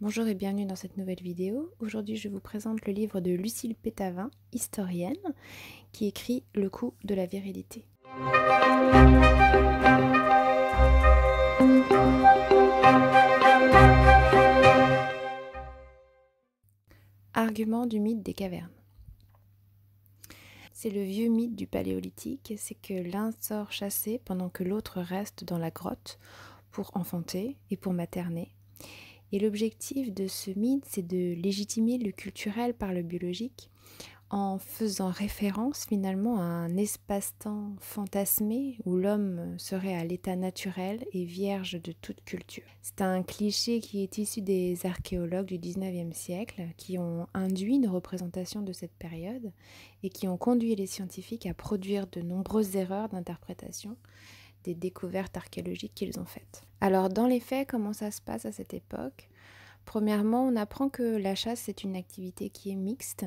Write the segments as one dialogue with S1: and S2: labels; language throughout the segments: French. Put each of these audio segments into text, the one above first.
S1: Bonjour et bienvenue dans cette nouvelle vidéo. Aujourd'hui, je vous présente le livre de Lucile Pétavin, historienne, qui écrit Le coût de la virilité. Argument du mythe des cavernes. C'est le vieux mythe du paléolithique, c'est que l'un sort chasser pendant que l'autre reste dans la grotte pour enfanter et pour materner. Et l'objectif de ce mythe, c'est de légitimer le culturel par le biologique en faisant référence finalement à un espace-temps fantasmé où l'homme serait à l'état naturel et vierge de toute culture. C'est un cliché qui est issu des archéologues du 19e siècle qui ont induit une représentation de cette période et qui ont conduit les scientifiques à produire de nombreuses erreurs d'interprétation des découvertes archéologiques qu'ils ont faites. Alors dans les faits, comment ça se passe à cette époque ? Premièrement, on apprend que la chasse est une activité qui est mixte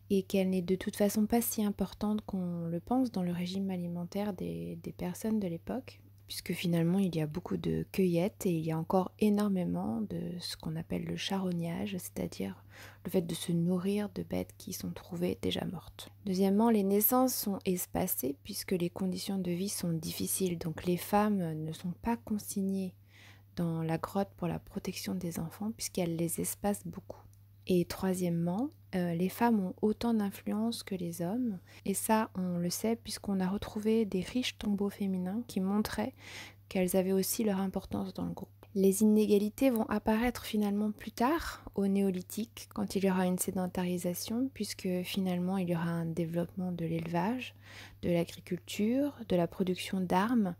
S1: et qu'elle n'est de toute façon pas si importante qu'on le pense dans le régime alimentaire des personnes de l'époque, puisque finalement il y a beaucoup de cueillettes et il y a encore énormément de ce qu'on appelle le charognage, c'est-à-dire le fait de se nourrir de bêtes qui sont trouvées déjà mortes. Deuxièmement, les naissances sont espacées puisque les conditions de vie sont difficiles, donc les femmes ne sont pas consignées dans la grotte pour la protection des enfants puisqu'elles les espacent beaucoup. Et troisièmement, les femmes ont autant d'influence que les hommes, et ça on le sait puisqu'on a retrouvé des riches tombeaux féminins qui montraient qu'elles avaient aussi leur importance dans le groupe. Les inégalités vont apparaître finalement plus tard, au néolithique, quand il y aura une sédentarisation, puisque finalement il y aura un développement de l'élevage, de l'agriculture, de la production d'armes,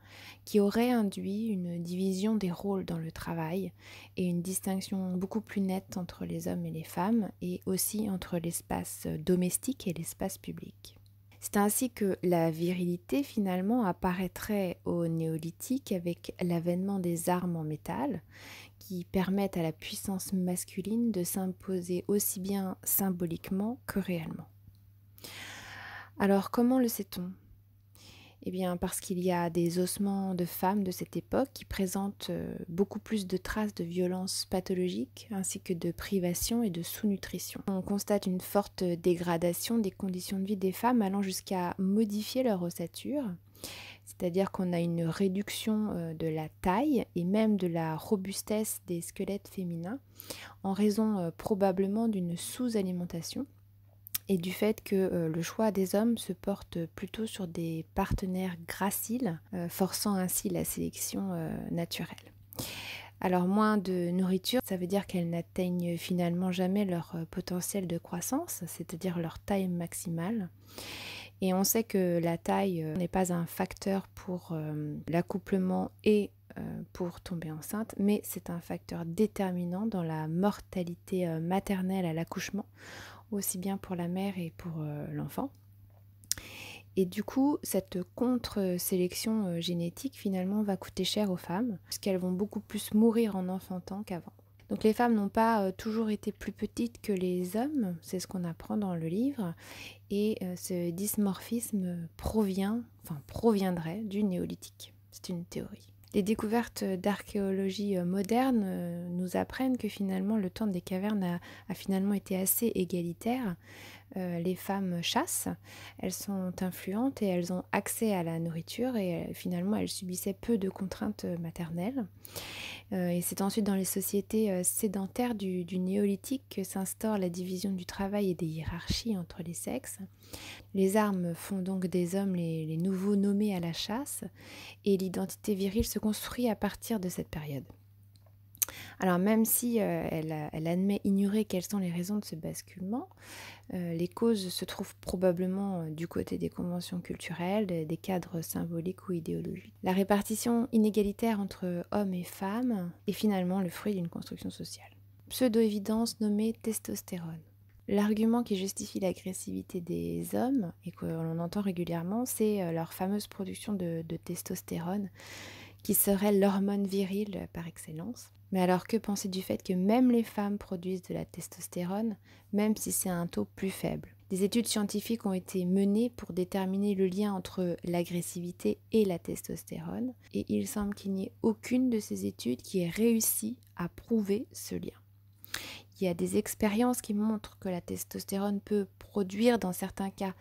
S1: qui aurait induit une division des rôles dans le travail et une distinction beaucoup plus nette entre les hommes et les femmes, et aussi entre l'espace domestique et l'espace public. C'est ainsi que la virilité finalement apparaîtrait au néolithique avec l'avènement des armes en métal qui permettent à la puissance masculine de s'imposer aussi bien symboliquement que réellement. Alors comment le sait-on ? Eh bien parce qu'il y a des ossements de femmes de cette époque qui présentent beaucoup plus de traces de violences pathologiques ainsi que de privation et de sous-nutrition. On constate une forte dégradation des conditions de vie des femmes allant jusqu'à modifier leur ossature, c'est-à-dire qu'on a une réduction de la taille et même de la robustesse des squelettes féminins en raison probablement d'une sous-alimentation et du fait que le choix des hommes se porte plutôt sur des partenaires graciles, forçant ainsi la sélection naturelle. Alors moins de nourriture, ça veut dire qu'elles n'atteignent finalement jamais leur potentiel de croissance, c'est-à-dire leur taille maximale. Et on sait que la taille n'est pas un facteur pour l'accouplement et pour tomber enceinte, mais c'est un facteur déterminant dans la mortalité maternelle à l'accouchement, aussi bien pour la mère et pour l'enfant. Et du coup, cette contre-sélection génétique finalement va coûter cher aux femmes, puisqu'elles vont beaucoup plus mourir en enfantant qu'avant. Donc les femmes n'ont pas toujours été plus petites que les hommes, c'est ce qu'on apprend dans le livre, et ce dysmorphisme proviendrait du néolithique. C'est une théorie. Les découvertes d'archéologie moderne nous apprennent que finalement le temps des cavernes a finalement été assez égalitaire. Les femmes chassent, elles sont influentes et elles ont accès à la nourriture et finalement elles subissaient peu de contraintes maternelles. Et c'est ensuite dans les sociétés sédentaires du néolithique que s'instaure la division du travail et des hiérarchies entre les sexes. Les armes font donc des hommes les nouveaux nommés à la chasse et l'identité virile se construit à partir de cette période. Alors même si elle admet ignorer quelles sont les raisons de ce basculement, les causes se trouvent probablement du côté des conventions culturelles, des cadres symboliques ou idéologiques. La répartition inégalitaire entre hommes et femmes est finalement le fruit d'une construction sociale. Pseudo-évidence nommée testostérone. L'argument qui justifie l'agressivité des hommes, et que l'on entend régulièrement, c'est leur fameuse production de testostérone, qui serait l'hormone virile par excellence. Mais alors que penser du fait que même les femmes produisent de la testostérone, même si c'est un taux plus faible ? Des études scientifiques ont été menées pour déterminer le lien entre l'agressivité et la testostérone, et il semble qu'il n'y ait aucune de ces études qui ait réussi à prouver ce lien. Il y a des expériences qui montrent que la testostérone peut produire dans certains cas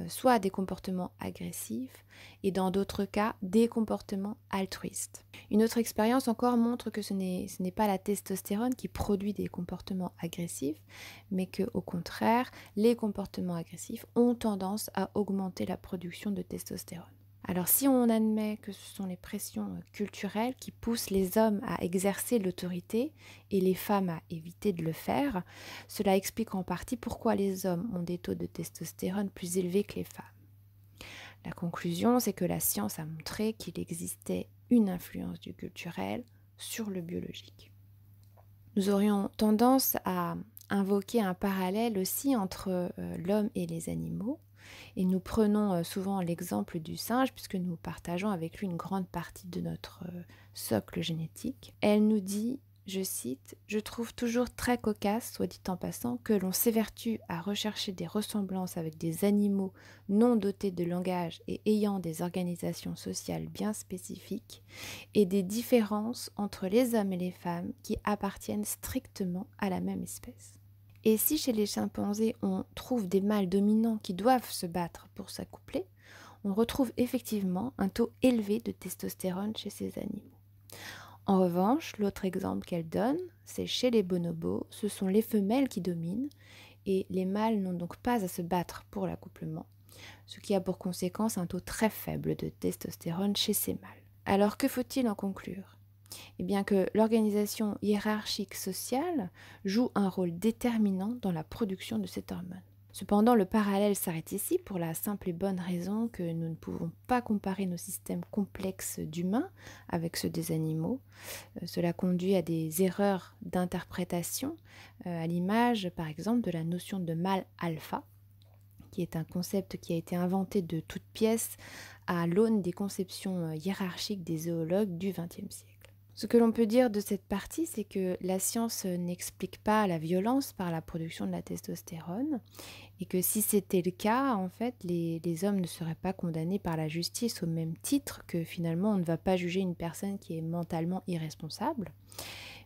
S1: soit des comportements agressifs et dans d'autres cas des comportements altruistes. Une autre expérience encore montre que ce n'est pas la testostérone qui produit des comportements agressifs, mais que au contraire, les comportements agressifs ont tendance à augmenter la production de testostérone. Alors si on admet que ce sont les pressions culturelles qui poussent les hommes à exercer l'autorité et les femmes à éviter de le faire, cela explique en partie pourquoi les hommes ont des taux de testostérone plus élevés que les femmes. La conclusion, c'est que la science a montré qu'il existait une influence du culturel sur le biologique. Nous aurions tendance à invoquer un parallèle aussi entre l'homme et les animaux. Et nous prenons souvent l'exemple du singe puisque nous partageons avec lui une grande partie de notre socle génétique. Elle nous dit, je cite, « Je trouve toujours très cocasse, soit dit en passant, que l'on s'évertue à rechercher des ressemblances avec des animaux non dotés de langage et ayant des organisations sociales bien spécifiques et des différences entre les hommes et les femmes qui appartiennent strictement à la même espèce. » Et si chez les chimpanzés, on trouve des mâles dominants qui doivent se battre pour s'accoupler, on retrouve effectivement un taux élevé de testostérone chez ces animaux. En revanche, l'autre exemple qu'elle donne, c'est chez les bonobos, ce sont les femelles qui dominent et les mâles n'ont donc pas à se battre pour l'accouplement, ce qui a pour conséquence un taux très faible de testostérone chez ces mâles. Alors que faut-il en conclure ? Eh bien que l'organisation hiérarchique sociale joue un rôle déterminant dans la production de cette hormone. Cependant, le parallèle s'arrête ici pour la simple et bonne raison que nous ne pouvons pas comparer nos systèmes complexes d'humains avec ceux des animaux. Cela conduit à des erreurs d'interprétation, à l'image par exemple de la notion de mâle alpha, qui est un concept qui a été inventé de toutes pièces à l'aune des conceptions hiérarchiques des zoologues du XXe siècle. Ce que l'on peut dire de cette partie, c'est que la science n'explique pas la violence par la production de la testostérone et que si c'était le cas, en fait, les hommes ne seraient pas condamnés par la justice au même titre que finalement on ne va pas juger une personne qui est mentalement irresponsable.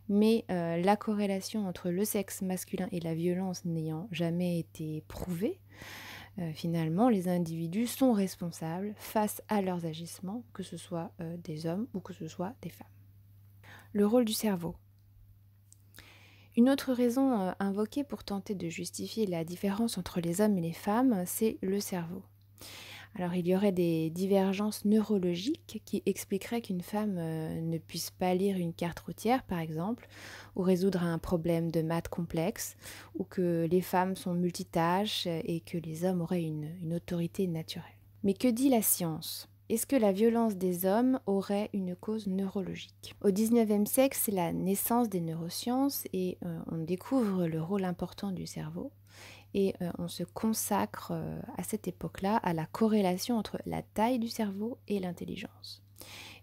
S1: Mais la corrélation entre le sexe masculin et la violence n'ayant jamais été prouvée, finalement, les individus sont responsables face à leurs agissements, que ce soit des hommes ou que ce soit des femmes. Le rôle du cerveau. Une autre raison invoquée pour tenter de justifier la différence entre les hommes et les femmes, c'est le cerveau. Alors il y aurait des divergences neurologiques qui expliqueraient qu'une femme ne puisse pas lire une carte routière par exemple, ou résoudre un problème de maths complexe, ou que les femmes sont multitâches et que les hommes auraient une autorité naturelle. Mais que dit la science ? Est-ce que la violence des hommes aurait une cause neurologique ? Au XIXe siècle, c'est la naissance des neurosciences et on découvre le rôle important du cerveau. Et on se consacre à cette époque-là à la corrélation entre la taille du cerveau et l'intelligence.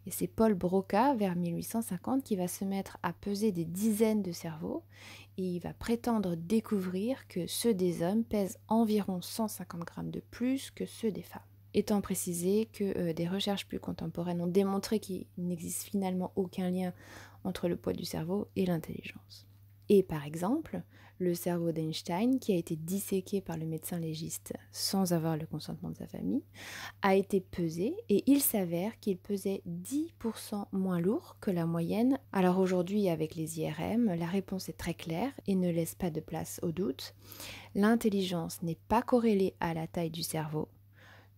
S1: Et c'est Paul Broca, vers 1850, qui va se mettre à peser des dizaines de cerveaux et il va prétendre découvrir que ceux des hommes pèsent environ 150 grammes de plus que ceux des femmes. Étant précisé que des recherches plus contemporaines ont démontré qu'il n'existe finalement aucun lien entre le poids du cerveau et l'intelligence. Et par exemple, le cerveau d'Einstein, qui a été disséqué par le médecin légiste sans avoir le consentement de sa famille, a été pesé et il s'avère qu'il pesait 10% moins lourd que la moyenne. Alors aujourd'hui, avec les IRM, la réponse est très claire et ne laisse pas de place au doute. L'intelligence n'est pas corrélée à la taille du cerveau,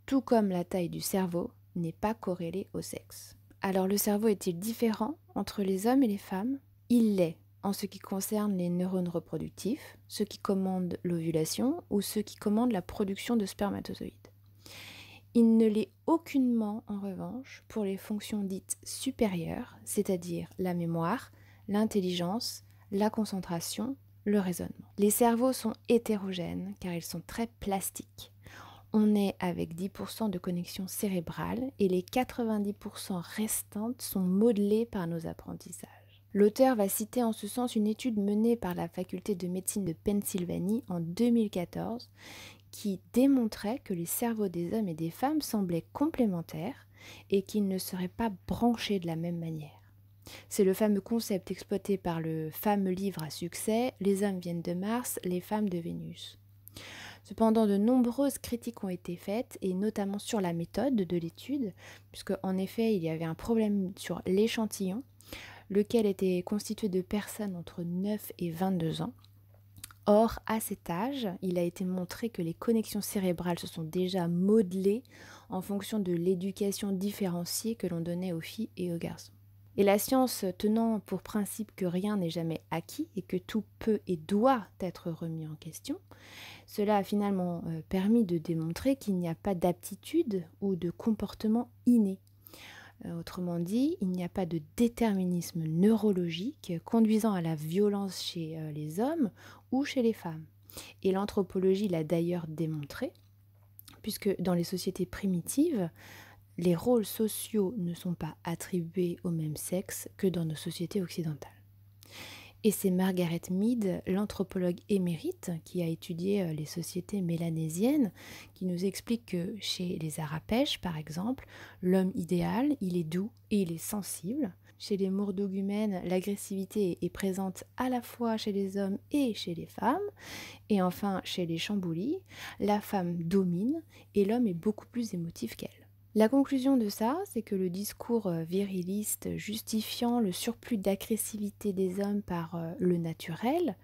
S1: tout comme la taille du cerveau n'est pas corrélée au sexe. Alors le cerveau est-il différent entre les hommes et les femmes ? Il l'est en ce qui concerne les neurones reproductifs, ceux qui commandent l'ovulation ou ceux qui commandent la production de spermatozoïdes. Il ne l'est aucunement, en revanche, pour les fonctions dites supérieures, c'est-à-dire la mémoire, l'intelligence, la concentration, le raisonnement. Les cerveaux sont hétérogènes car ils sont très plastiques. On est avec 10% de connexion cérébrale et les 90% restantes sont modelées par nos apprentissages. L'auteur va citer en ce sens une étude menée par la faculté de médecine de Pennsylvanie en 2014 qui démontrait que les cerveaux des hommes et des femmes semblaient complémentaires et qu'ils ne seraient pas branchés de la même manière. C'est le fameux concept exploité par le fameux livre à succès Les hommes viennent de Mars, les femmes de Vénus. Cependant, de nombreuses critiques ont été faites, et notamment sur la méthode de l'étude, puisque en effet, il y avait un problème sur l'échantillon, lequel était constitué de personnes entre 9 et 22 ans. Or, à cet âge, il a été montré que les connexions cérébrales se sont déjà modelées en fonction de l'éducation différenciée que l'on donnait aux filles et aux garçons. Et la science tenant pour principe que rien n'est jamais acquis et que tout peut et doit être remis en question, cela a finalement permis de démontrer qu'il n'y a pas d'aptitude ou de comportement inné. Autrement dit, il n'y a pas de déterminisme neurologique conduisant à la violence chez les hommes ou chez les femmes. Et l'anthropologie l'a d'ailleurs démontré, puisque dans les sociétés primitives, les rôles sociaux ne sont pas attribués au même sexe que dans nos sociétés occidentales. Et c'est Margaret Mead, l'anthropologue émérite, qui a étudié les sociétés mélanésiennes, qui nous explique que chez les Arapèches, par exemple, l'homme idéal, il est doux et il est sensible. Chez les Murdugumènes, l'agressivité est présente à la fois chez les hommes et chez les femmes. Et enfin, chez les Chamboulis, la femme domine et l'homme est beaucoup plus émotif qu'elle. La conclusion de ça, c'est que le discours viriliste justifiant le surplus d'agressivité des hommes par le naturel,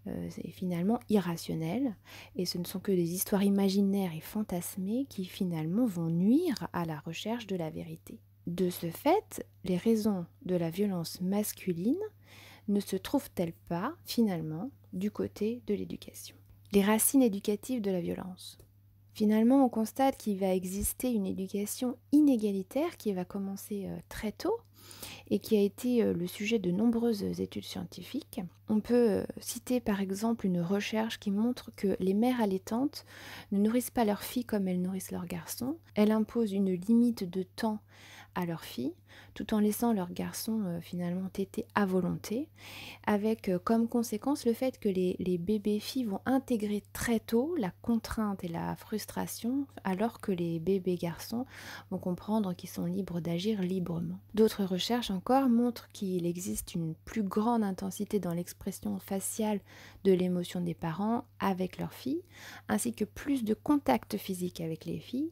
S1: c'est finalement irrationnel, et ce ne sont que des histoires imaginaires et fantasmées qui finalement vont nuire à la recherche de la vérité. De ce fait, les raisons de la violence masculine ne se trouvent-elles pas finalement du côté de l'éducation? Les racines éducatives de la violence. Finalement, on constate qu'il va exister une éducation inégalitaire qui va commencer très tôt et qui a été le sujet de nombreuses études scientifiques. On peut citer par exemple une recherche qui montre que les mères allaitantes ne nourrissent pas leurs filles comme elles nourrissent leurs garçons. Elles imposent une limite de temps à leurs filles, tout en laissant leurs garçons finalement téter à volonté, avec comme conséquence le fait que les bébés filles vont intégrer très tôt la contrainte et la frustration, alors que les bébés garçons vont comprendre qu'ils sont libres d'agir librement. D'autres recherches encore montrent qu'il existe une plus grande intensité dans l'expression faciale de l'émotion des parents avec leurs filles, ainsi que plus de contact physique avec les filles,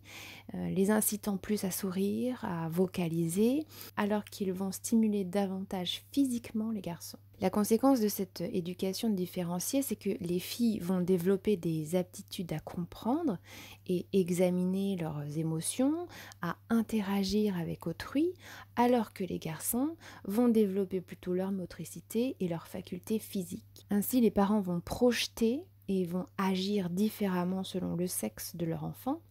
S1: les incitant plus à sourire, à vocaliser, alors qu'ils vont stimuler davantage physiquement les garçons. La conséquence de cette éducation différenciée, c'est que les filles vont développer des aptitudes à comprendre et examiner leurs émotions, à interagir avec autrui, alors que les garçons vont développer plutôt leur motricité et leurs facultés physiques. Ainsi, les parents vont projeter et vont agir différemment selon le sexe de leur enfant.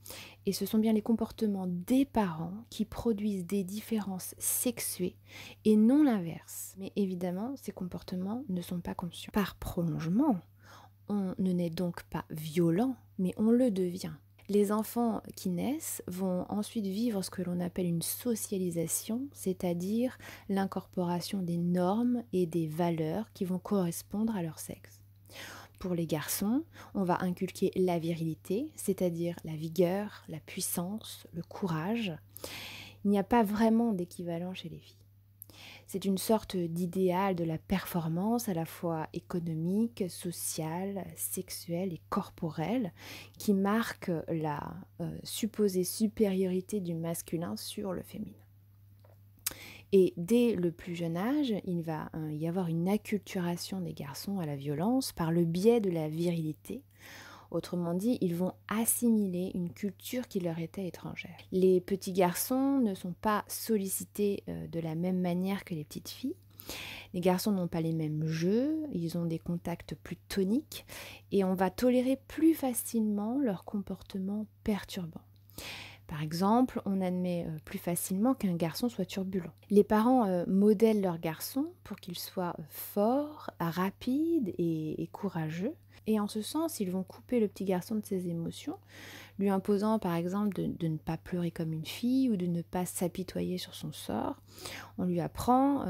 S1: Et ce sont bien les comportements des parents qui produisent des différences sexuées et non l'inverse. Mais évidemment, ces comportements ne sont pas conscients. Par prolongement, on ne naît donc pas violent, mais on le devient. Les enfants qui naissent vont ensuite vivre ce que l'on appelle une socialisation, c'est-à-dire l'incorporation des normes et des valeurs qui vont correspondre à leur sexe. Pour les garçons, on va inculquer la virilité, c'est-à-dire la vigueur, la puissance, le courage. Il n'y a pas vraiment d'équivalent chez les filles. C'est une sorte d'idéal de la performance à la fois économique, sociale, sexuelle et corporelle qui marque la supposée supériorité du masculin sur le féminin. Et dès le plus jeune âge, il va y avoir une acculturation des garçons à la violence par le biais de la virilité. Autrement dit, ils vont assimiler une culture qui leur était étrangère. Les petits garçons ne sont pas sollicités de la même manière que les petites filles. Les garçons n'ont pas les mêmes jeux, ils ont des contacts plus toniques et on va tolérer plus facilement leur comportement perturbant. Par exemple, on admet plus facilement qu'un garçon soit turbulent. Les parents modèlent leur garçon pour qu'il soit fort, rapide et courageux. Et en ce sens, ils vont couper le petit garçon de ses émotions, lui imposant par exemple de ne pas pleurer comme une fille ou de ne pas s'apitoyer sur son sort. On lui apprend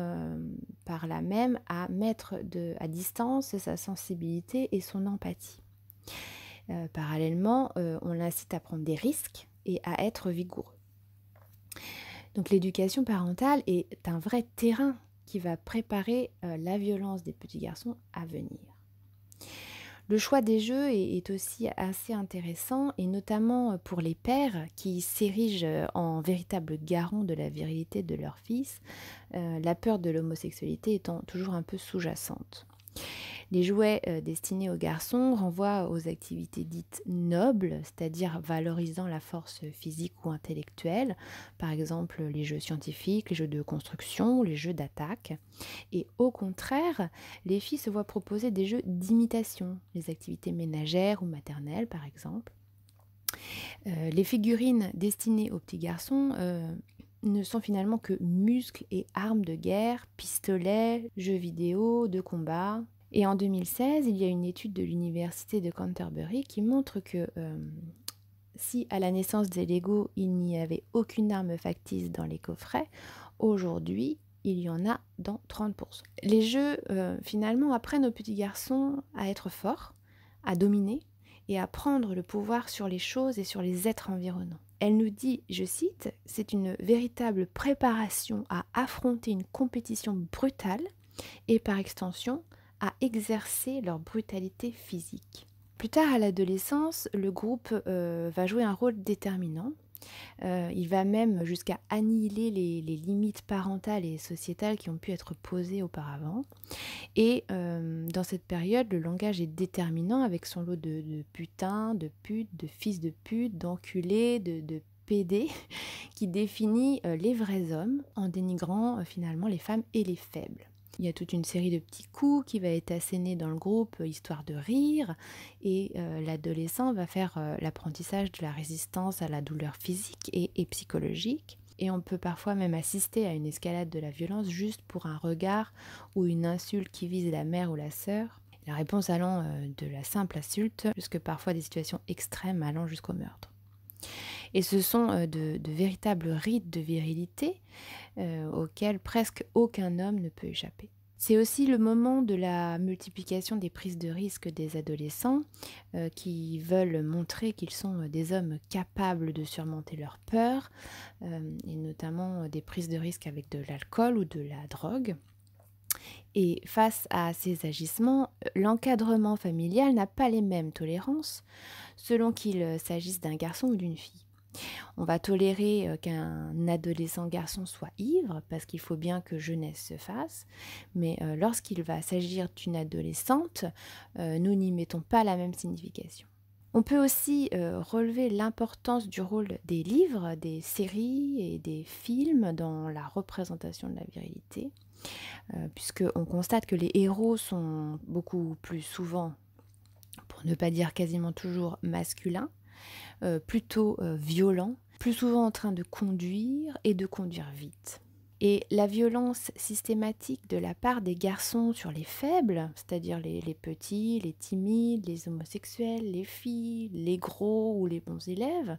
S1: par là même à mettre à distance sa sensibilité et son empathie. Parallèlement, on l'incite à prendre des risques et à être vigoureux. Donc l'éducation parentale est un vrai terrain qui va préparer la violence des petits garçons à venir. Le choix des jeux est aussi assez intéressant, et notamment pour les pères qui s'érigent en véritables garants de la virilité de leur fils, la peur de l'homosexualité étant toujours un peu sous-jacente. Les jouets destinés aux garçons renvoient aux activités dites nobles, c'est-à-dire valorisant la force physique ou intellectuelle, par exemple les jeux scientifiques, les jeux de construction, les jeux d'attaque. Et au contraire, les filles se voient proposer des jeux d'imitation, les activités ménagères ou maternelles par exemple. Les figurines destinées aux petits garçons ne sont finalement que muscles et armes de guerre, pistolets, jeux vidéo, de combat. Et en 2016, il y a une étude de l'université de Canterbury qui montre que si à la naissance des Lego, il n'y avait aucune arme factice dans les coffrets, aujourd'hui, il y en a dans 30%. Les jeux, finalement, apprennent aux petits garçons à être forts, à dominer et à prendre le pouvoir sur les choses et sur les êtres environnants. Elle nous dit, je cite, « C'est une véritable préparation à affronter une compétition brutale et par extension, à exercer leur brutalité physique. » Plus tard à l'adolescence, le groupe va jouer un rôle déterminant. Il va même jusqu'à annihiler les limites parentales et sociétales qui ont pu être posées auparavant. Et dans cette période, le langage est déterminant avec son lot de putains, de putes, de fils de pute, d'enculés, de PD, qui définit les vrais hommes en dénigrant finalement les femmes et les faibles. Il y a toute une série de petits coups qui va être assénés dans le groupe, histoire de rire, et l'adolescent va faire l'apprentissage de la résistance à la douleur physique et psychologique. Et on peut parfois même assister à une escalade de la violence juste pour un regard ou une insulte qui vise la mère ou la sœur. La réponse allant de la simple insulte jusque parfois des situations extrêmes allant jusqu'au meurtre. Et ce sont de véritables rites de virilité auxquels presque aucun homme ne peut échapper. C'est aussi le moment de la multiplication des prises de risque des adolescents qui veulent montrer qu'ils sont des hommes capables de surmonter leurs peurs, et notamment des prises de risque avec de l'alcool ou de la drogue. Et face à ces agissements, l'encadrement familial n'a pas les mêmes tolérances selon qu'il s'agisse d'un garçon ou d'une fille. On va tolérer qu'un adolescent garçon soit ivre, parce qu'il faut bien que jeunesse se fasse, mais lorsqu'il va s'agir d'une adolescente, nous n'y mettons pas la même signification. On peut aussi relever l'importance du rôle des livres, des séries et des films dans la représentation de la virilité, puisqu'on constate que les héros sont beaucoup plus souvent, pour ne pas dire quasiment toujours, masculins, plutôt violents, plus souvent en train de conduire et de conduire vite. Et la violence systématique de la part des garçons sur les faibles, c'est-à-dire les petits, les timides, les homosexuels, les filles, les gros ou les bons élèves,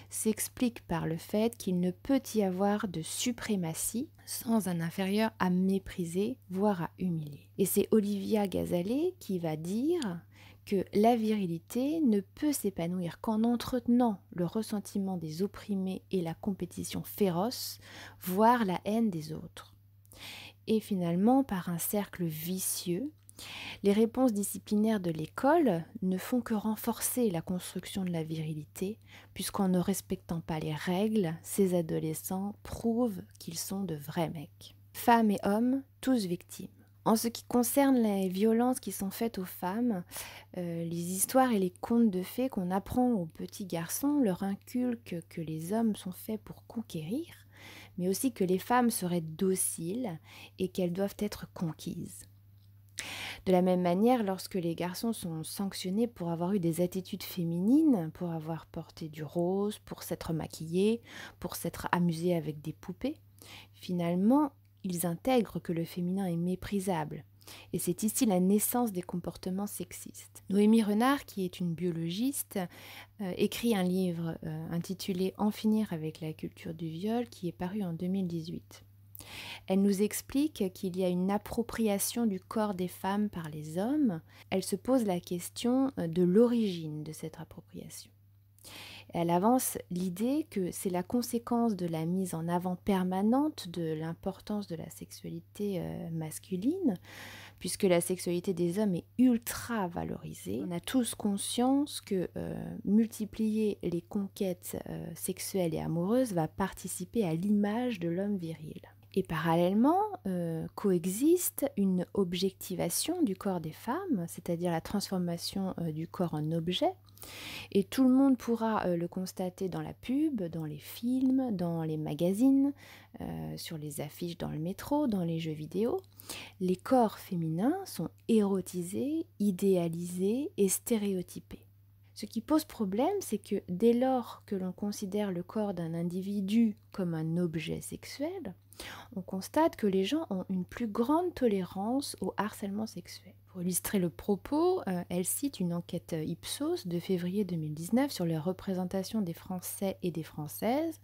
S1: s'explique par le fait qu'il ne peut y avoir de suprématie sans un inférieur à mépriser, voire à humilier. Et c'est Olivia Gazalet qui va dire que la virilité ne peut s'épanouir qu'en entretenant le ressentiment des opprimés et la compétition féroce, voire la haine des autres. Et finalement, par un cercle vicieux, les réponses disciplinaires de l'école ne font que renforcer la construction de la virilité, puisqu'en ne respectant pas les règles, ces adolescents prouvent qu'ils sont de vrais mecs. Femmes et hommes, tous victimes. En ce qui concerne les violences qui sont faites aux femmes, les histoires et les contes de fées qu'on apprend aux petits garçons leur inculquent que les hommes sont faits pour conquérir, mais aussi que les femmes seraient dociles et qu'elles doivent être conquises. De la même manière, lorsque les garçons sont sanctionnés pour avoir eu des attitudes féminines, pour avoir porté du rose, pour s'être maquillés, pour s'être amusés avec des poupées, finalement, ils intègrent que le féminin est méprisable. Et c'est ici la naissance des comportements sexistes. Noémie Renard, qui est une biologiste, écrit un livre intitulé « En finir avec la culture du viol » qui est paru en 2018. Elle nous explique qu'il y a une appropriation du corps des femmes par les hommes. Elle se pose la question de l'origine de cette appropriation. Elle avance l'idée que c'est la conséquence de la mise en avant permanente de l'importance de la sexualité masculine, puisque la sexualité des hommes est ultra valorisée. On a tous conscience que multiplier les conquêtes sexuelles et amoureuses va participer à l'image de l'homme viril. Et parallèlement, coexiste une objectivation du corps des femmes, c'est-à-dire la transformation du corps en objet. Et tout le monde pourra le constater dans la pub, dans les films, dans les magazines, sur les affiches dans le métro, dans les jeux vidéo. Les corps féminins sont érotisés, idéalisés et stéréotypés. Ce qui pose problème, c'est que dès lors que l'on considère le corps d'un individu comme un objet sexuel, on constate que les gens ont une plus grande tolérance au harcèlement sexuel. Pour illustrer le propos, elle cite une enquête Ipsos de février 2019 sur les représentations des Français et des Françaises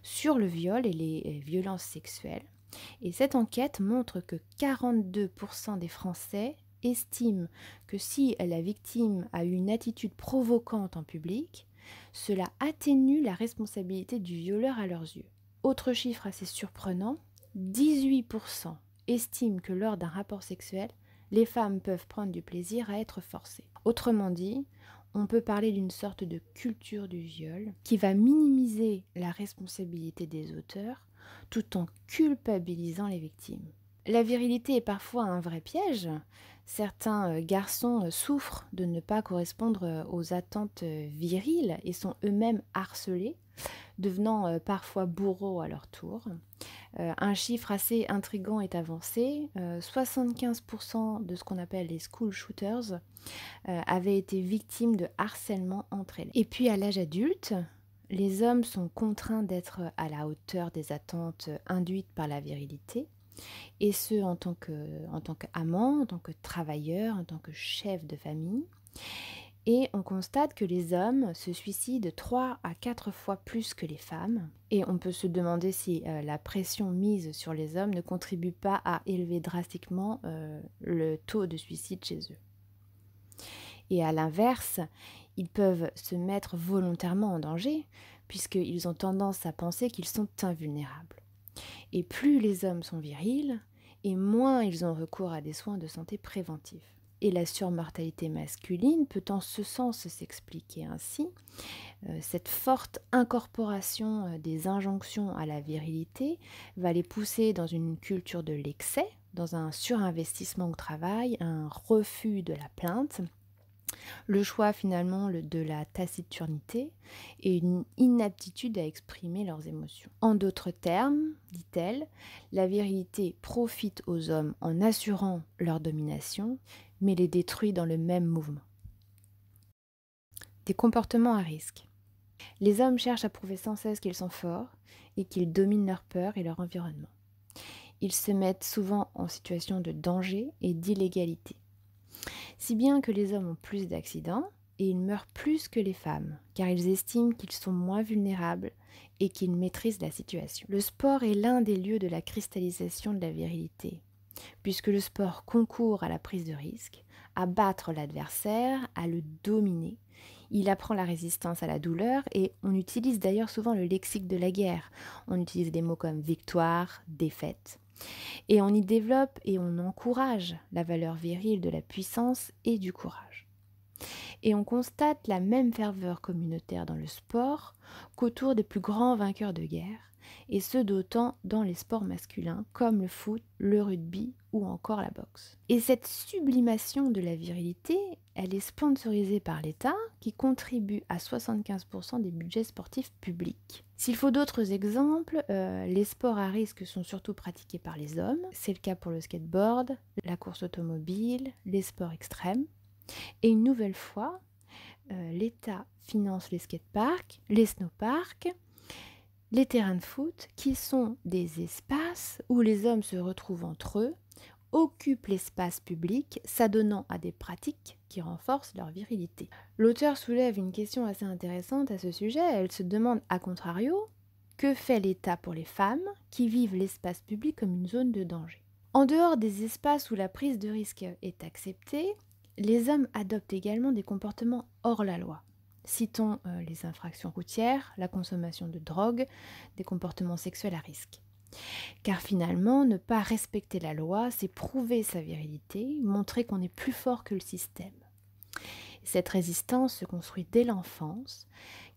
S1: sur le viol et les violences sexuelles. Et cette enquête montre que 42% des Français estiment que si la victime a eu une attitude provocante en public, cela atténue la responsabilité du violeur à leurs yeux. Autre chiffre assez surprenant, 18% estiment que lors d'un rapport sexuel, les femmes peuvent prendre du plaisir à être forcées. Autrement dit, on peut parler d'une sorte de culture du viol qui va minimiser la responsabilité des auteurs tout en culpabilisant les victimes. La virilité est parfois un vrai piège. Certains garçons souffrent de ne pas correspondre aux attentes viriles et sont eux-mêmes harcelés, devenant parfois bourreaux à leur tour. Un chiffre assez intriguant est avancé. 75% de ce qu'on appelle les school shooters avaient été victimes de harcèlement entre élèves. Et puis à l'âge adulte, les hommes sont contraints d'être à la hauteur des attentes induites par la virilité, et ce en tant qu'amant, en tant que travailleur, en tant que chef de famille. Et on constate que les hommes se suicident 3 à 4 fois plus que les femmes. Et on peut se demander si la pression mise sur les hommes ne contribue pas à élever drastiquement le taux de suicide chez eux. Et à l'inverse, ils peuvent se mettre volontairement en danger, puisqu'ils ont tendance à penser qu'ils sont invulnérables. Et plus les hommes sont virils, et moins ils ont recours à des soins de santé préventifs. Et la surmortalité masculine peut en ce sens s'expliquer ainsi. Cette forte incorporation des injonctions à la virilité va les pousser dans une culture de l'excès, dans un surinvestissement au travail, un refus de la plainte, le choix finalement de la taciturnité et une inaptitude à exprimer leurs émotions. En d'autres termes, dit-elle, la virilité profite aux hommes en assurant leur domination, mais les détruit dans le même mouvement. Des comportements à risque. Les hommes cherchent à prouver sans cesse qu'ils sont forts et qu'ils dominent leur peur et leur environnement. Ils se mettent souvent en situation de danger et d'illégalité. Si bien que les hommes ont plus d'accidents et ils meurent plus que les femmes, car ils estiment qu'ils sont moins vulnérables et qu'ils maîtrisent la situation. Le sport est l'un des lieux de la cristallisation de la virilité, puisque le sport concourt à la prise de risque, à battre l'adversaire, à le dominer. Il apprend la résistance à la douleur et on utilise d'ailleurs souvent le lexique de la guerre. On utilise des mots comme victoire, défaite. Et on y développe et on encourage la valeur virile de la puissance et du courage. Et on constate la même ferveur communautaire dans le sport qu'autour des plus grands vainqueurs de guerre, et ce d'autant dans les sports masculins comme le foot, le rugby ou encore la boxe. Et cette sublimation de la virilité, elle est sponsorisée par l'État qui contribue à 75% des budgets sportifs publics. S'il faut d'autres exemples, les sports à risque sont surtout pratiqués par les hommes. C'est le cas pour le skateboard, la course automobile, les sports extrêmes. Et une nouvelle fois, l'État finance les skateparks, les snowparks, les terrains de foot, qui sont des espaces où les hommes se retrouvent entre eux, occupent l'espace public, s'adonnant à des pratiques qui renforcent leur virilité. L'auteur soulève une question assez intéressante à ce sujet. Elle se demande, à contrario, que fait l'État pour les femmes qui vivent l'espace public comme une zone de danger. En dehors des espaces où la prise de risque est acceptée, les hommes adoptent également des comportements hors la loi. Citons les infractions routières, la consommation de drogue, des comportements sexuels à risque. Car finalement, ne pas respecter la loi, c'est prouver sa virilité, montrer qu'on est plus fort que le système. Cette résistance se construit dès l'enfance,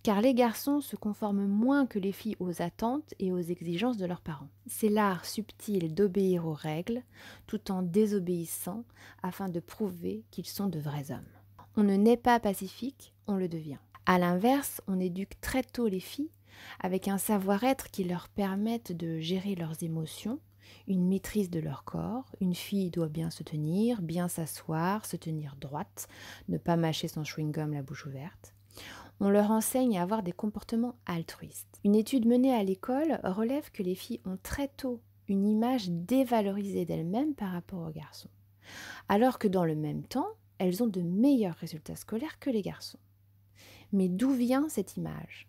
S1: car les garçons se conforment moins que les filles aux attentes et aux exigences de leurs parents. C'est l'art subtil d'obéir aux règles, tout en désobéissant, afin de prouver qu'ils sont de vrais hommes. On ne naît pas pacifique, on le devient. À l'inverse, on éduque très tôt les filles avec un savoir-être qui leur permette de gérer leurs émotions, une maîtrise de leur corps. Une fille doit bien se tenir, bien s'asseoir, se tenir droite, ne pas mâcher son chewing-gum la bouche ouverte. On leur enseigne à avoir des comportements altruistes. Une étude menée à l'école relève que les filles ont très tôt une image dévalorisée d'elles-mêmes par rapport aux garçons, alors que dans le même temps, elles ont de meilleurs résultats scolaires que les garçons. Mais d'où vient cette image ?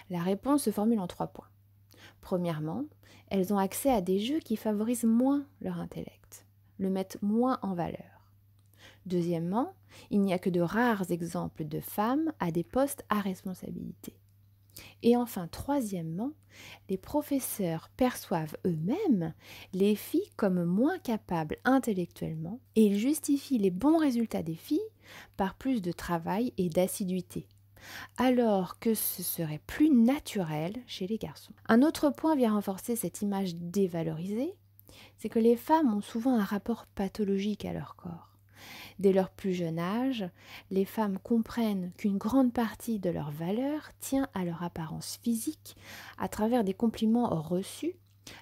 S1: La réponse se formule en 3 points. Premièrement, elles ont accès à des jeux qui favorisent moins leur intellect, le mettent moins en valeur. Deuxièmement, il n'y a que de rares exemples de femmes à des postes à responsabilité. Et enfin, troisièmement, les professeurs perçoivent eux-mêmes les filles comme moins capables intellectuellement et ils justifient les bons résultats des filles par plus de travail et d'assiduité, alors que ce serait plus naturel chez les garçons. Un autre point vient renforcer cette image dévalorisée, c'est que les femmes ont souvent un rapport pathologique à leur corps. Dès leur plus jeune âge, les femmes comprennent qu'une grande partie de leur valeur tient à leur apparence physique à travers des compliments reçus,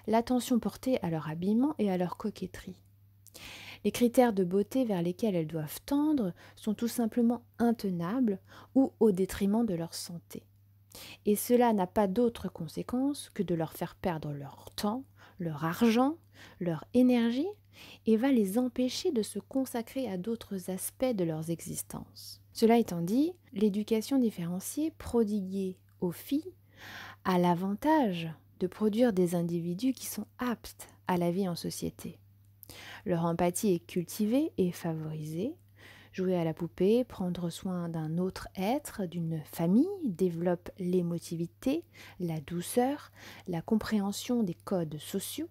S1: l'attention portée à leur habillement et à leur coquetterie. Les critères de beauté vers lesquels elles doivent tendre sont tout simplement intenables ou au détriment de leur santé. Et cela n'a pas d'autre conséquence que de leur faire perdre leur temps, leur argent, leur énergie et va les empêcher de se consacrer à d'autres aspects de leur existence. Cela étant dit, l'éducation différenciée prodiguée aux filles a l'avantage de produire des individus qui sont aptes à la vie en société. Leur empathie est cultivée et favorisée. Jouer à la poupée, prendre soin d'un autre être, d'une famille, développe l'émotivité, la douceur, la compréhension des codes sociaux,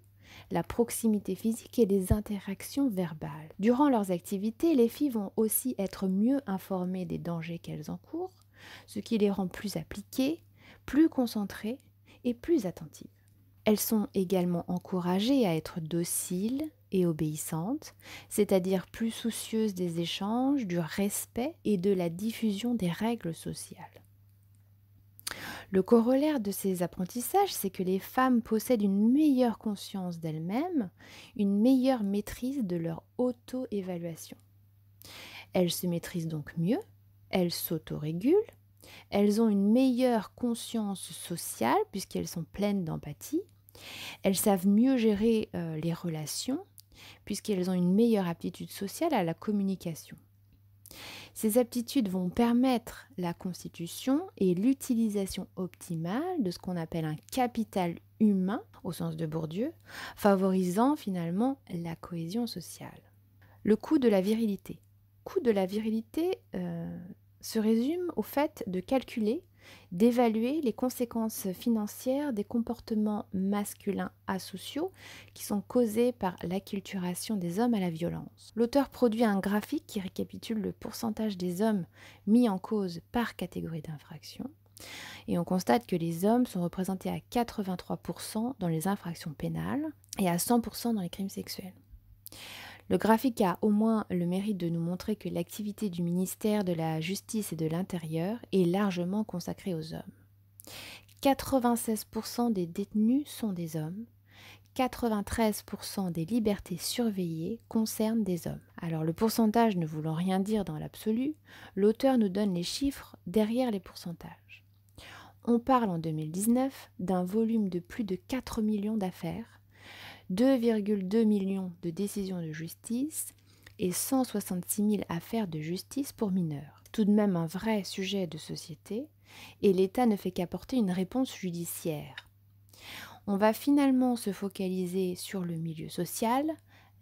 S1: la proximité physique et les interactions verbales. Durant leurs activités, les filles vont aussi être mieux informées des dangers qu'elles encourent, ce qui les rend plus appliquées, plus concentrées et plus attentives. Elles sont également encouragées à être dociles et obéissantes, c'est-à-dire plus soucieuses des échanges, du respect et de la diffusion des règles sociales. Le corollaire de ces apprentissages, c'est que les femmes possèdent une meilleure conscience d'elles-mêmes, une meilleure maîtrise de leur auto-évaluation. Elles se maîtrisent donc mieux, elles s'autorégulent, elles ont une meilleure conscience sociale puisqu'elles sont pleines d'empathie, elles savent mieux gérer les relations puisqu'elles ont une meilleure aptitude sociale à la communication. Ces aptitudes vont permettre la constitution et l'utilisation optimale de ce qu'on appelle un capital humain, au sens de Bourdieu, favorisant finalement la cohésion sociale. Le coût de la virilité. Le coût de la virilité se résume au fait de calculer, d'évaluer les conséquences financières des comportements masculins asociaux qui sont causés par l'acculturation des hommes à la violence. L'auteur produit un graphique qui récapitule le pourcentage des hommes mis en cause par catégorie d'infraction. Et on constate que les hommes sont représentés à 83% dans les infractions pénales et à 100% dans les crimes sexuels. Le graphique a au moins le mérite de nous montrer que l'activité du ministère de la Justice et de l'Intérieur est largement consacrée aux hommes. 96% des détenus sont des hommes, 93% des libertés surveillées concernent des hommes. Alors le pourcentage ne voulant rien dire dans l'absolu, l'auteur nous donne les chiffres derrière les pourcentages. On parle en 2019 d'un volume de plus de 4 millions d'affaires, 2,2 millions de décisions de justice et 166 000 affaires de justice pour mineurs. Tout de même un vrai sujet de société et l'État ne fait qu'apporter une réponse judiciaire. On va finalement se focaliser sur le milieu social,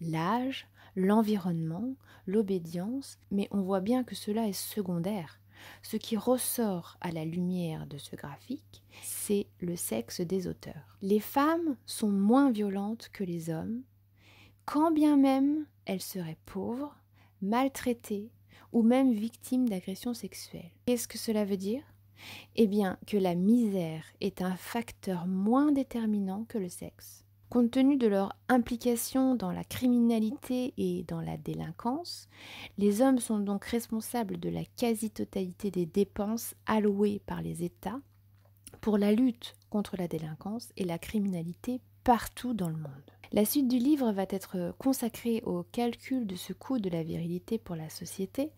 S1: l'âge, l'environnement, l'obédience, mais on voit bien que cela est secondaire. Ce qui ressort à la lumière de ce graphique, c'est le sexe des auteurs. Les femmes sont moins violentes que les hommes, quand bien même elles seraient pauvres, maltraitées ou même victimes d'agressions sexuelles. Qu'est-ce que cela veut dire ? Eh bien, que la misère est un facteur moins déterminant que le sexe. Compte tenu de leur implication dans la criminalité et dans la délinquance, les hommes sont donc responsables de la quasi-totalité des dépenses allouées par les États pour la lutte contre la délinquance et la criminalité partout dans le monde. La suite du livre va être consacrée au calcul de ce coût de la virilité pour la société.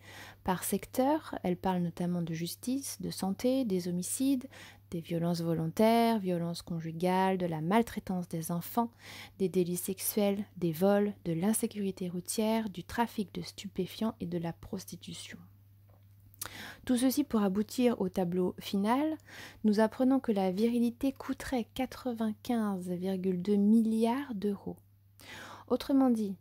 S1: Par secteur, elle parle notamment de justice, de santé, des homicides, des violences volontaires, violences conjugales, de la maltraitance des enfants, des délits sexuels, des vols, de l'insécurité routière, du trafic de stupéfiants et de la prostitution. Tout ceci pour aboutir au tableau final, nous apprenons que la virilité coûterait 95,2 milliards d'euros. Autrement dit,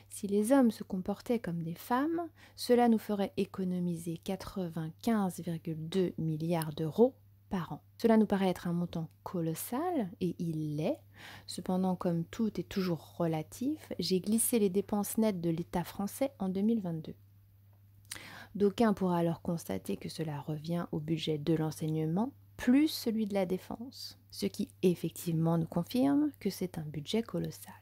S1: si les hommes se comportaient comme des femmes, cela nous ferait économiser 95,2 milliards d'euros par an. Cela nous paraît être un montant colossal, et il l'est. Cependant, comme tout est toujours relatif, j'ai glissé les dépenses nettes de l'État français en 2022. D'aucuns pourra alors constater que cela revient au budget de l'enseignement plus celui de la défense, ce qui effectivement nous confirme que c'est un budget colossal.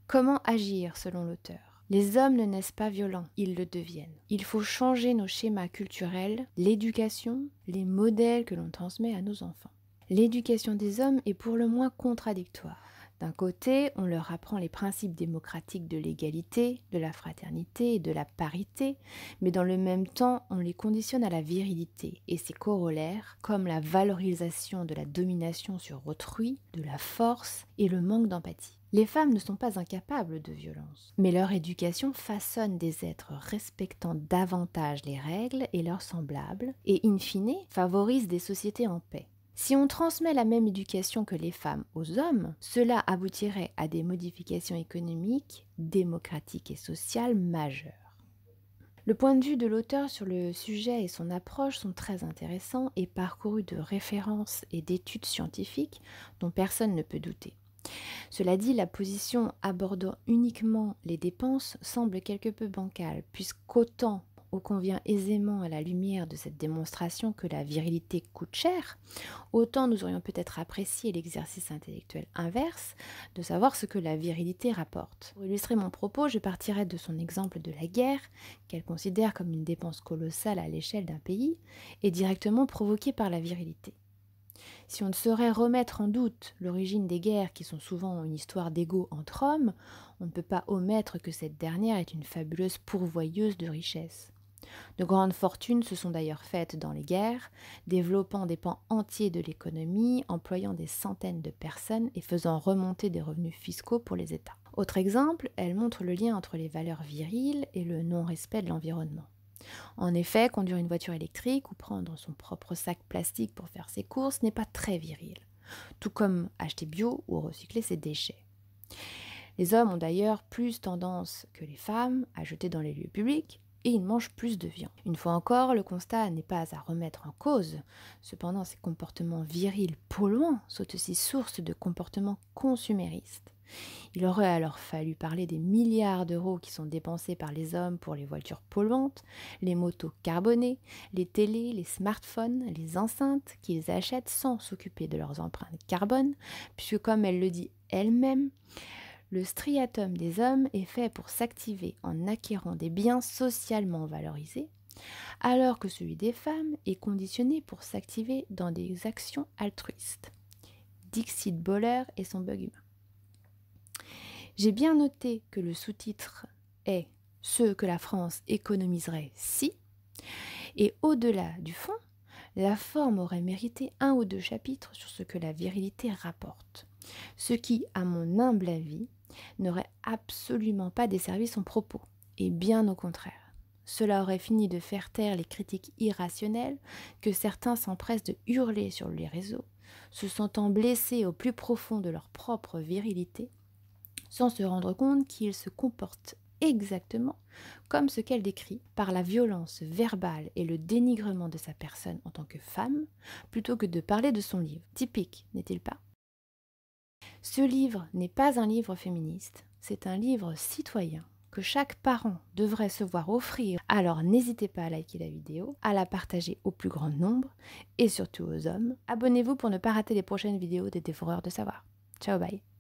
S1: Comment agir selon l'auteur ? Les hommes ne naissent pas violents, ils le deviennent. Il faut changer nos schémas culturels, l'éducation, les modèles que l'on transmet à nos enfants. L'éducation des hommes est pour le moins contradictoire. D'un côté, on leur apprend les principes démocratiques de l'égalité, de la fraternité et de la parité, mais dans le même temps, on les conditionne à la virilité et ses corollaires, comme la valorisation de la domination sur autrui, de la force et le manque d'empathie. Les femmes ne sont pas incapables de violence, mais leur éducation façonne des êtres respectant davantage les règles et leurs semblables, et in fine, favorise des sociétés en paix. Si on transmet la même éducation que les femmes aux hommes, cela aboutirait à des modifications économiques, démocratiques et sociales majeures. Le point de vue de l'auteur sur le sujet et son approche sont très intéressants et parcourus de références et d'études scientifiques dont personne ne peut douter. Cela dit, la position abordant uniquement les dépenses semble quelque peu bancale, puisqu'autant on convient aisément à la lumière de cette démonstration que la virilité coûte cher, autant nous aurions peut-être apprécié l'exercice intellectuel inverse de savoir ce que la virilité rapporte. Pour illustrer mon propos, je partirai de son exemple de la guerre, qu'elle considère comme une dépense colossale à l'échelle d'un pays, et directement provoquée par la virilité. Si on ne saurait remettre en doute l'origine des guerres qui sont souvent une histoire d'ego entre hommes, on ne peut pas omettre que cette dernière est une fabuleuse pourvoyeuse de richesses. De grandes fortunes se sont d'ailleurs faites dans les guerres, développant des pans entiers de l'économie, employant des centaines de personnes et faisant remonter des revenus fiscaux pour les États. Autre exemple, elle montre le lien entre les valeurs viriles et le non-respect de l'environnement. En effet, conduire une voiture électrique ou prendre son propre sac plastique pour faire ses courses n'est pas très viril, tout comme acheter bio ou recycler ses déchets. Les hommes ont d'ailleurs plus tendance que les femmes à jeter dans les lieux publics, et ils mangent plus de viande. Une fois encore, le constat n'est pas à remettre en cause. Cependant, ces comportements virils polluants sont aussi source de comportements consuméristes. Il aurait alors fallu parler des milliards d'euros qui sont dépensés par les hommes pour les voitures polluantes, les motos carbonées, les télés, les smartphones, les enceintes qu'ils achètent sans s'occuper de leurs empreintes carbone, puisque comme elle le dit elle-même, le striatum des hommes est fait pour s'activer en acquérant des biens socialement valorisés, alors que celui des femmes est conditionné pour s'activer dans des actions altruistes. Dixit Boller et son bug humain. J'ai bien noté que le sous-titre est « Ce que la France économiserait si », et au-delà du fond, la forme aurait mérité un ou deux chapitres sur ce que la virilité rapporte, ce qui, à mon humble avis, n'aurait absolument pas desservi son propos, et bien au contraire. Cela aurait fini de faire taire les critiques irrationnelles que certains s'empressent de hurler sur les réseaux, se sentant blessés au plus profond de leur propre virilité, sans se rendre compte qu'ils se comportent exactement comme ce qu'elle décrit par la violence verbale et le dénigrement de sa personne en tant que femme, plutôt que de parler de son livre. Typique, n'est-il pas? Ce livre n'est pas un livre féministe, c'est un livre citoyen que chaque parent devrait se voir offrir. Alors n'hésitez pas à liker la vidéo, à la partager au plus grand nombre et surtout aux hommes. Abonnez-vous pour ne pas rater les prochaines vidéos des Dévoreurs de Savoir. Ciao, bye!